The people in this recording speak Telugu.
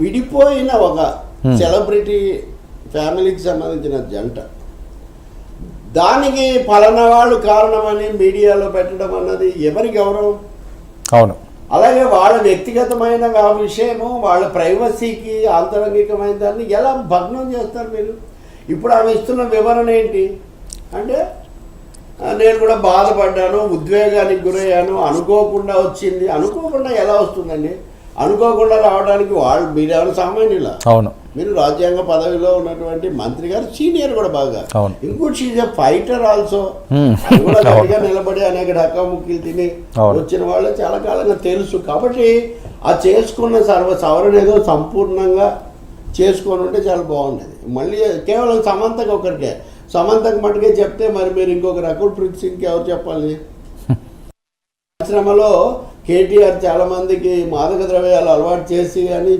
విడిపోయిన ఒక సెలబ్రిటీ ఫ్యామిలీకి సంబంధించిన జంట దానికి పలానా వాళ్ళు కారణమని మీడియాలో పెట్టడం అన్నది ఎవరి గౌరవం? అవును. అలాగే వాళ్ళ వ్యక్తిగతమైన ఆ విషయము వాళ్ళ ప్రైవసీకి ఆంతరంగికమైన దాన్ని ఎలా భగ్నం చేస్తారు మీరు? ఇప్పుడు ఆమె ఇస్తున్న వివరణ ఏంటి అంటే, నేను కూడా బాధపడ్డాను, ఉద్వేగానికి గురయ్యాను, అనుకోకుండా వచ్చింది. అనుకోకుండా ఎలా వస్తుందండి? అనుకోకుండా రావడానికి మీరేమైనా సామాన్యులా? అవును. మీరు రాజ్యాంగ పదవిలో ఉన్నటువంటి మంత్రి గారు, సీనియర్ కూడా బాగా. అవును. ఇంకోటి షీజ్ ఎ ఫైటర్ ఆల్సో. అది కూడా గట్టిగా నిలబడి అనేక డక్కాముక్కీలు తిని వచ్చిన వాళ్ళు చాలా కాలంగా తెలుసు. కాబట్టి ఆ చేసుకున్న సవరణ ఏదో సంపూర్ణంగా చేసుకొని ఉంటే చాలా బాగుండేది. మళ్ళీ కేవలం సమంతకు ఒకరికే, సమంతకు మటుకే చెప్తే మరి మీరు ఇంకొక రకుల్ ప్రీత్ సింగ్కి ఎవరు చెప్పాలి? ఆశ్రమలో కేటీఆర్ చాలా మందికి మాదక ద్రవ్యాలు అలవాటు చేసి అని